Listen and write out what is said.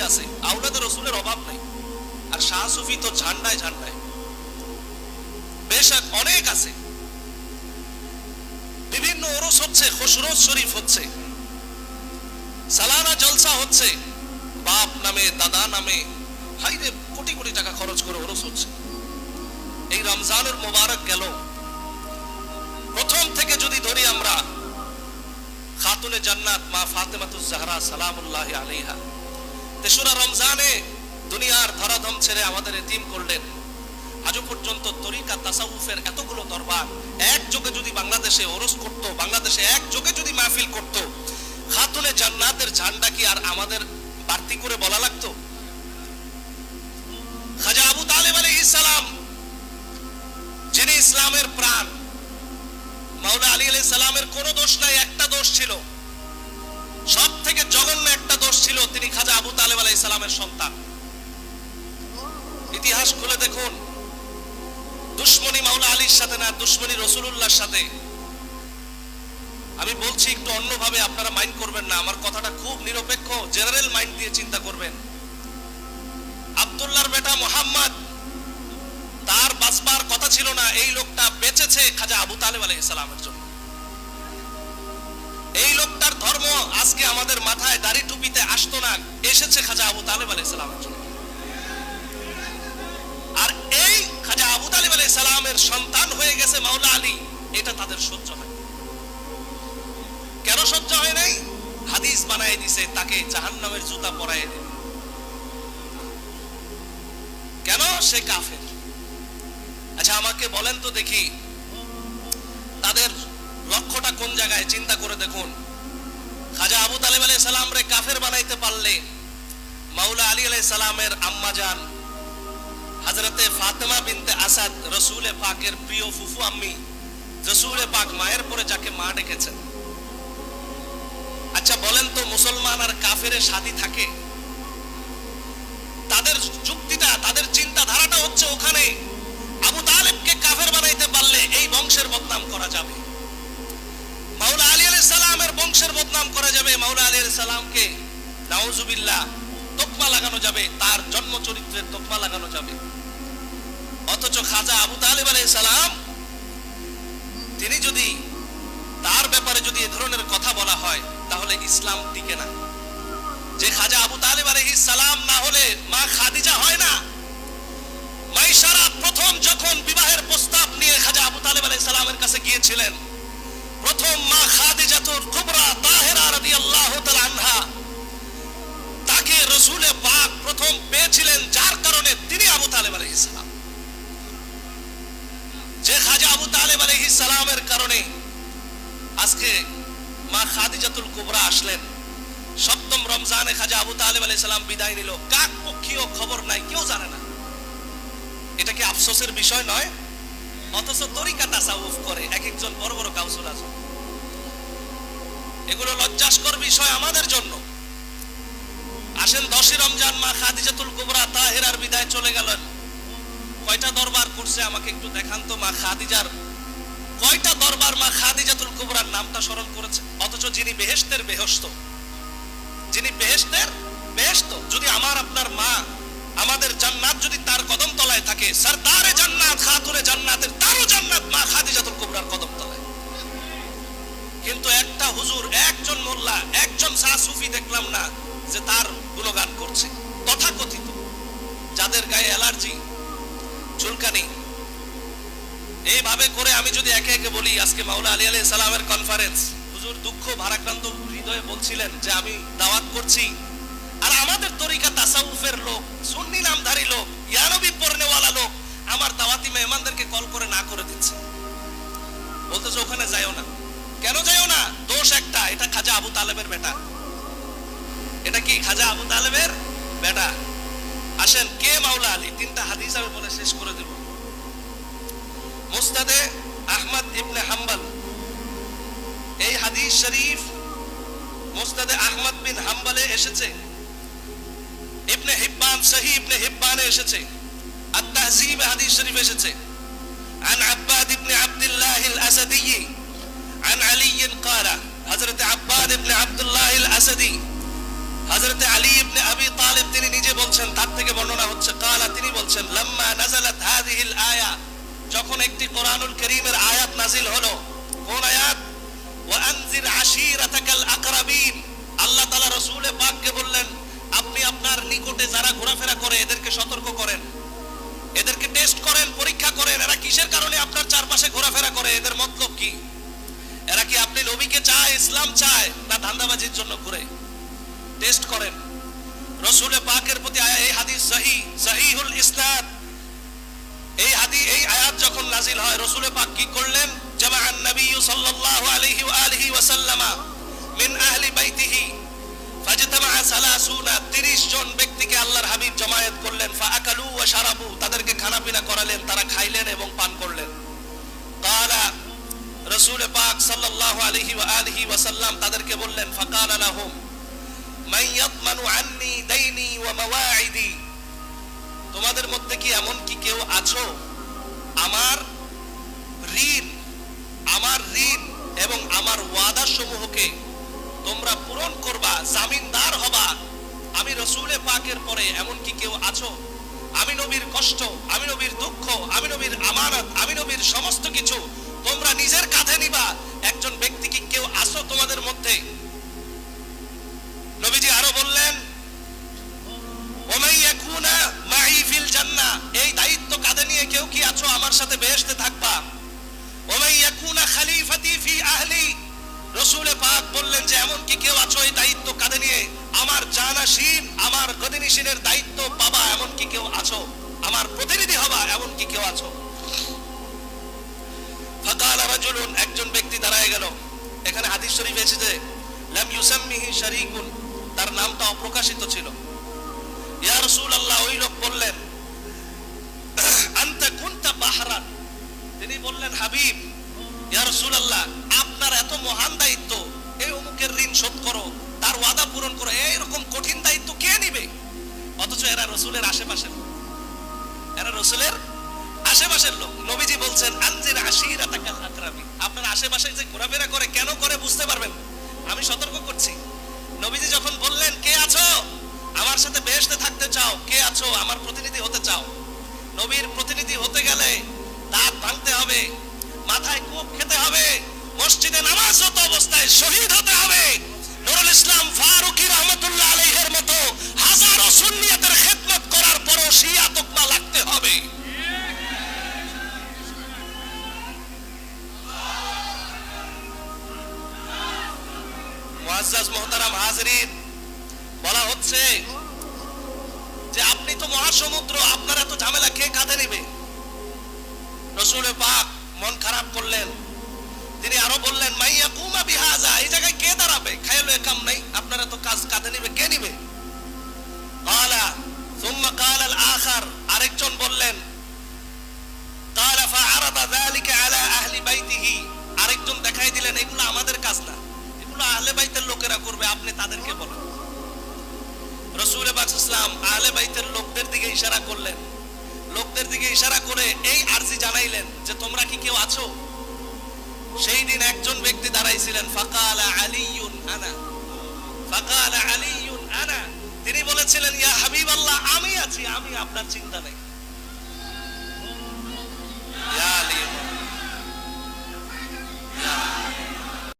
আছে, আওলাদে রসুলের অভাব নাই। আর শাহ সুফি তো ঝান্ডায় ঝান্ডায়, বেশক অনেক আছে। বিভিন্ন ওরস হচ্ছে, খুশরোজ শরীফ হচ্ছে, সালানা জলসা হচ্ছে, বাপ নামে দাদা নামে হাইরে কোটি কোটি টাকা খরচ করে ওরস হচ্ছে। এই রমজানুল মুবারক গেল, প্রথম থেকে যদি ধরি আমরা, খাতুনে জান্নাত মা ফাতেমাতুজ জাহরা সালামুল্লাহি আলাইহা তেসরা রমজানে দুনিয়ার ধরাধম ছেড়ে আমাদের এতিম করলেন। আজও পর্যন্ত তরিকা তাসাউফের এতগুলো দরবার একযোগে যদি বাংলাদেশে ওরস করত, বাংলাদেশে একযোগে যদি মাহফিল করত, খাতুনে জান্নাতের ঝান্ডা কি আর আমাদের বাড়তি করে বলা লাগতো? খাজা আবু তালেব আলাইহিস সালাম, যিনি ইসলামের প্রাণ, মাওলা আলী আলাইহিস সালামের কোনো দোষ নাই, একটা দোষ ছিল, সব থেকে জঘন্য একটা দোষ ছিল, তিনি খাজা আবু তালেব আলাইহিস সালামের সন্তান। ইতিহাস খুলে দেখুন, দুশ্মনী মাওলা আলীর সাথে না, দুশ্মনী রাসূলুল্লাহর সাথে। আমি বলছি একটু অন্যভাবে, আপনারা মাইন্ড করবেন না, আমার কথাটা খুব নিরপেক্ষ জেনারেল মাইন্ড দিয়ে চিন্তা করবেন। আব্দুল্লাহর বেটা মুহাম্মদ, তার বাঁচবার কথা ছিল না, এই লোকটা বেঁচেছে খাজা আবু তালেব আলাইহিস সালামের জন্য। এই লোকটার ধর্ম আজকে আমাদের মাথায় দাড়ি টুপিতে আসতো না, এসেছে খাজা আবু তালেব আলাইহিস সালামের জন্য। আর এই খাজা আবু তালেব আলাইহিস সালামের সন্তান হয়ে গেছে মাওলা আলী, এটা তাদের সহ্য হয়। কেন সহ্য হয় নাই? হাদিস বানায় দিছে, তাকে জাহান্নামের জুতা পরায় দিল। কেন? সে কাফের। আচ্ছা আমাকে বলেন তো দেখি, তাদের লক্ষ্যটা কোন জায়গায়? চিন্তা করে দেখুন। খাজা আবু তালেব আলাইহিস সালাম রে কাফের বানাইতে পারলে মাওলা আলী আলাইহিস সালামের আম্মা জান হযরতে ফাতেমা বিনতে আসাদ, রাসূল পাকের প্রিয় ফুফু আম্মি, রাসূল পাক মায়ের পরে যাকে মা ডেকেছেন, আচ্ছা বলেন তো মুসলমান আর কাফেরের শাদী থাকে? তাদের যুক্তিটা, তাদের চিন্তাধারাটা হচ্ছে ওখানে আবু তালেবকে কাফের বানাইতে পারলে এই বংশের বদনাম করা যাবে, মাওলা আলী আলাইহিস সালামের বংশের বদনাম করা যাবে, মাওলা আলী আলাইহিস সালামকে নাউজুবিল্লাহ তকমা লাগানো যাবে, তার জন্ম চরিত্রের তকমা লাগানো যাবে। অথচ খাজা আবু তালেব আলাইহিস সালাম, তিনি যদি, তার ব্যাপারে যদি এ ধরনের কথা বলা হয় তাহলে ইসলাম টিকে না। যে খাজা আবু তালেব আলাইহিস সালাম না হলে মা খাদিজা হয় না। মাইশারা প্রথম যখন বিবাহের প্রস্তাব নিয়ে খাজা আবু তালেব আলাইহিস সালামের কাছে গিয়েছিলেন, প্রথম মা খাদিজাতুল কুবরা তাহেরা রাদিয়াল্লাহু তাআলা আনহা, তাকে রাসূল পাক প্রথম পেয়েছিলেন, যার কারণে তিনি আবু তালেব আলাইহিস সালাম। যে খাজা আবু তালেব আলাইহিস সালামের কারণে আজকে মা খাদিজাতুল কুবরা আসলেন। সপ্তম রমজানে খাজা আবু তালেব আলাইহিস সালাম বিদায় নিল, কাক পক্ষীয় খবর নাই, কেউ জানে না। এটা কি আফসোসের বিষয় নয়? অথচ তরিকা তাসাউফ করে এক একজন বড় বড় কাউসুল আজম। এগুলো লজ্জাস্কর বিষয় আমাদের জন্য। আসেন 10ই রমজান মা খাদিজাতুল কুবরা তাহেরার বিদায় চলে গেলেন। কয়টা দরবার করছে আমাকে একটু দেখান তো, মা খাদিজার কয়টা দরবার মা খাদিজাতুল কুবরার নামটা স্মরণ করেছে? অথচ যিনি বেহেশতের বেহেশত, যিনি বেহেশতের বেহেশত, যদি আমার আপনার মা, আমাদের জান্নাত যদি তার কদম তলায় থাকে, সরদারে জান্নাত খাতুনে জান্নাতের তারও জান্নাত মা খাদিজাতুল কুবরার কদম তলায়। কিন্তু একটা হুজুর, একজন মোল্লা, একজন শাহ সুফি দেখলাম না যে তার গুণগান করছে। তথাকথিত যাদের গায়ে অ্যালার্জি, চুলকানি, এইভাবে করে আমি যদি একে একে বলি, আজকে মাওলা আলী আলাইহিস সালামের কনফারেন্স, হুজুর দুঃখ ভারাক্রান্ত হৃদয়ে বলছিলেন যে আমি দাওয়াত করছি, আর আমাদের তরিকা তাসাউফের লোক, সুন্নি নামধারী লোক, ইয়া নবী পড়নেওয়ালা লোক আমার দাওয়াতি মেহমানদেরকে কল করে না করে দিচ্ছে, বলতেছে ওখানে যাইও না। কেন যাইও না? দোষ একটা, এটা খাজা আবু তালেবের বেটা। এটা কি খাজা আবু তালেবের বেটা? আসেন কে মাওলা আলী? তিনটা হাদিস আমি বলে শেষ করে দেব। মুসনাদে আহমদ ইবনে হাম্বল, এই হাদিস শরীফ মুসনাদে আহমদ বিন হাম্বলে এসেছে, ইবনে হিব্বান সহিহ ইবনে হিব্বানে এসেছে, আত-তাহযীব হাদিস শরীফ এসেছে। عن عباد بن عبد الله الأسدي عن علي قال, হযরত আব্বাদ ইবনে আব্দুল্লাহ আল আসাদি হযরত আলী ইবনে আবি তালিব তিনি নিজে বলছেন, তার থেকে বর্ণনা হচ্ছে, কালা তিনি বলছেন, লাম্মা নাযালাত হাযিহিল আয়া, যখন একটি কোরআনুল কারীমের আয়াত নাজিল হলো। কোন আয়াত? ওয়া আনজির আশীরাতাকাল আকরাবিন। আল্লাহ তাআলা রাসূলে পাককে বললেন, আপনি আপনার নিকটে যারা ঘোরাফেরা করে এদেরকে সতর্ক করেন, এদেরকে টেস্ট করেন, পরীক্ষা করেন, এরা কিসের কারণে আপনার চারপাশে ঘোরাফেরা করে, এদের মতলব কি, এরা কি আপনি নবীকে চায়, ইসলাম চায়, না ধান্দাবাজির জন্য ঘুরে, টেস্ট করেন। রাসূলে পাকের প্রতি এই হাদিস সহিহুল ইসনাদ, এই আয়াত যখন নাজিল হয়, রাসূলে পাক কি করলেন? জামাআন নবী সাল্লাল্লাহু আলাইহি ওয়া আলিহি ওয়া সাল্লামা মিন আহলি বাইতিহি ফাজতামা 30 জন ব্যক্তিকে আল্লাহর হাবিব জমায়েত করলেন। ফাআকালু ওয়া শারাবু, তাদেরকে খানাপিনা করালেন, তারা খাইলেন এবং পান করলেন। ক্বালা, রাসূলে পাক সাল্লাল্লাহু আলাইহি ওয়া আলিহি ওয়া সাল্লাম তাদেরকে বললেন, ফাকালা লাহুম মান ইয়াদমানু আন্নী দাইনি ওয়া মাওয়াইদি, তোমাদের মধ্যে কি এমন কি কেউ আছো আমার ঋণ এবং আমার ওয়াদা সমূহকে তোমরা পূরণ করবা, জামিনদার হবা? আমি রাসূলে পাকের পরে এমন কি কেউ আছো? আমি নবীর কষ্ট, আমি নবীর দুঃখ, আমি নবীর আমানত, আমি নবীর সমস্ত কিছু তোমরা নিজের কাঁধে নিবা, একজন ব্যক্তি কি কেউ আছো তোমাদের মধ্যে? নবীজি আরো বললেন, ওমাই ইয়াকুনা মাই ফিল জান্নাহ, এই দায়িত্ব কাঁধে নিয়ে কেউ কি আছো আমার সাথে বেহেশতে থাকবা? ওমাই ইয়াকুনা খলিফাতি ফি আহলি, রাসূলে পাক বললেন যে এমন কি কেউ আছো এই দায়িত্ব কাঁধে নিয়ে আমার জানাশীন, আমার গদিনিশীনের দায়িত্ব পাবা, এমন কি কেউ আছো? আমার প্রতিনিধি হবা, এমন কি কেউ আছো? ফাকালা রাজুলুন, একজন ব্যক্তি দাঁড়ায় গেল। এখানে হাদিস শরীফ এসেছে যে লাম ইউসাম্মিহি শারীকুন, তার নামটা অপ্রকাশিত ছিল। ইয়া রাসূলুল্লাহ, ওই লোক বললেন, আনতা কুনতা বাহরান, তিনি বললেন, হাবিব ইয়া রাসূলুল্লাহ, আপনার এত মহান দায়িত্ব, এই অমুকের ঋণ শোধ করো, তার ওয়াদা পূরণ করো, এইরকম কঠিন দায়িত্ব কে নিবে? অথচ এরা রাসূলের আশেপাশের লোক, এরা রাসূলের আশেপাশের লোক। নবীজি বলছেন, আনজির আশীরাতাকাল আকরাবিন, আপনার আশেপাশে যে ঘোরাফেরা করে, কেন করে বুঝতে পারবেন, আমি সতর্ক করছি। নবীজি যখন বললেন, কে আছো আমার সাথে বেহেশতে থাকতে চাও, কে আছো আমার প্রতিনিধি হতে চাও? নবীর প্রতিনিধি হতে গেলে দাঁত ভাঙতে হবে, মাথায় কোপ খেতে হবে, মসজিদে নামাজরত অবস্থায় শহীদ হতে হবে, নুরুল ইসলাম ফারুকী রহমাতুল্লাহ আলাইহির মতো হাজারো সুন্নিয়তের খেদমত করার পরও শিয়া তকমা লাগতে হবে। মুআজ্জাজ মুহতারাম হাজিরিন, বলা হচ্ছে যে আপনি তো মহাসমুদ্র, আপনার এত ঝামেলা কে কাঁধে নেবে? রাসূলে পাক মন খারাপ করলেন, তিনি আরো বললেন, মাইয়া কুমা বিহাজা, এই জায়গায় কে দাঁড়াবে? খায়ালে কাম নাই, আপনারা তো কাজ কাঁধে নেবে, কে নিবে? ক্বালা সুম্মা ক্বালা আল আখার, আরেকজন বললেন, ক্বালা ফাআরাদা যালিকা আলা আহলি বাইতিহি, আরেকজন দেখাই দিলেন, এগুলো আমাদের কাজ না, এগুলো আহলে বাইতের লোকেরা করবে, আপনি তাদেরকে বলেন। রাসূল পাক সাল্লাল্লাহু আলাইহি ওয়াসাল্লাম আহলে বাইতের লোকদের দিকে ইশারা করলেন, লোকদের দিকে ইশারা করে এই আরজি জানাইলেন যে তোমরা কি কেউ আছো? সেই দিন একজন ব্যক্তি দাঁড়াইছিলেন, ফাকালা আলিয়ুন আনা, ফাকালা আলিয়ুন আনা, তিনি বলেছিলেন, ইয়া হাবিবাল্লাহ, আমি আছি, আমি, আপনার চিন্তা নেই।